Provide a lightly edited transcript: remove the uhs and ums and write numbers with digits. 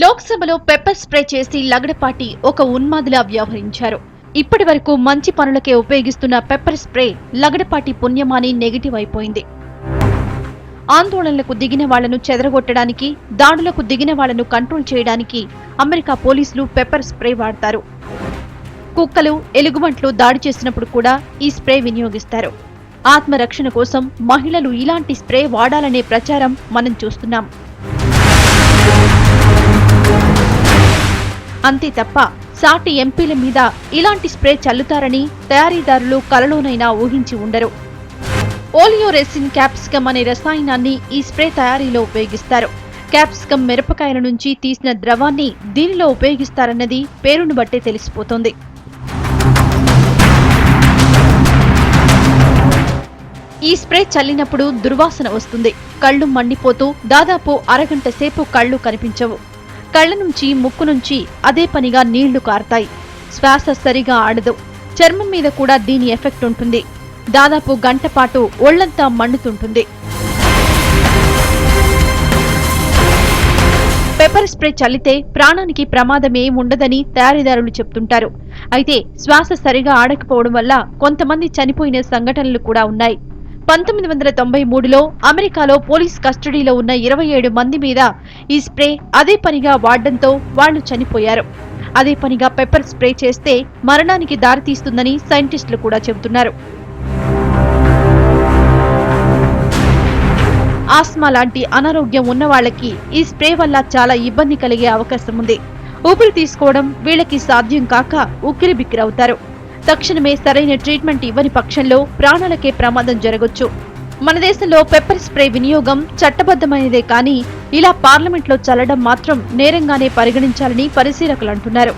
లోక్సభలో pepper spray చేసి లగడపాటి ఒక ఉన్మాదిలా వ్యవహరించారు. ఇప్పటి వరకు మంచి పనులకే ఉపయోగిస్తున్న పెప్పర్ స్ప్రే లగడపాటి పుణ్యమాని నెగటివ్ అయిపోయింది. ఆందోళనలకు దిగిన వాళ్లను చెదరగొట్టడానికి, దాడులకు దిగిన వాళ్లను కంట్రోల్ చేయడానికి అమెరికా పోలీసులు పెప్పర్ స్ప్రే వాడతారు. కుక్కలు, ఎలుగుబంట్లు దాడి చేసినప్పుడు కూడా ఈ స్ప్రే వినియోగిస్తారు. ఆత్మరక్షణ కోసం మహిళలు ఇలాంటి స్ప్రే వాడాలనే ప్రచారం మనం చూస్తున్నాం. అంతే తప్ప సాటి ఎంపీల మీద ఇలాంటి స్ప్రే చల్లుతారని తయారీదారులు కలలోనైనా ఊహించి ఉండరు. ఓలియోరెసిన్ క్యాప్సికమ్ అనే రసాయనాన్ని ఈ స్ప్రే తయారీలో ఉపయోగిస్తారు. క్యాప్సికమ్ మిరపకాయల నుంచి తీసిన ద్రవాన్ని దీనిలో ఉపయోగిస్తారన్నది పేరును బట్టే తెలిసిపోతోంది. ఈ స్ప్రే చల్లినప్పుడు దుర్వాసన వస్తుంది. కళ్లు మండిపోతూ దాదాపు అరగంట సేపు కళ్లు కనిపించవు. కళ్ల నుంచి, ముక్కు నుంచి అదే పనిగా నీళ్లు కారతాయి. శ్వాస సరిగా ఆడదు. చర్మం మీద కూడా దీని ఎఫెక్ట్ ఉంటుంది. దాదాపు గంట పాటు ఒళ్లంతా మండుతుంటుంది. పెప్పర్ స్ప్రే చల్లితే ప్రాణానికి ప్రమాదమేం ఉండదని తయారీదారులు చెప్తుంటారు. అయితే శ్వాస సరిగా ఆడకపోవడం వల్ల కొంతమంది చనిపోయిన సంఘటనలు కూడా ఉన్నాయి. 1993లో అమెరికాలో పోలీస్ కస్టడీలో ఉన్న 27 మంది మీద ఈ స్ప్రే అదే పనిగా వాడడంతో వాళ్లు చనిపోయారు. అదే పనిగా పెప్పర్ స్ప్రే చేస్తే మరణానికి దారితీస్తుందని సైంటిస్టులు కూడా చెబుతున్నారు. ఆస్మా లాంటి అనారోగ్యం ఉన్న వాళ్లకి ఈ స్ప్రే వల్ల చాలా ఇబ్బంది కలిగే అవకాశం ఉంది. ఊపిరి తీసుకోవడం వీళ్లకి సాధ్యం కాక ఉక్కిరిబిక్కిరవుతారు. తక్షణమే సరైన ట్రీట్మెంట్ ఇవ్వని పక్షంలో ప్రాణాలకే ప్రమాదం జరగొచ్చు. మన దేశంలో పెప్పర్ స్ప్రే వినియోగం చట్టబద్ధమైనదే కానీ ఇలా పార్లమెంట్లో చల్లడం మాత్రం నేరంగానే పరిగణించాలని పరిశీలకులు అంటున్నారు.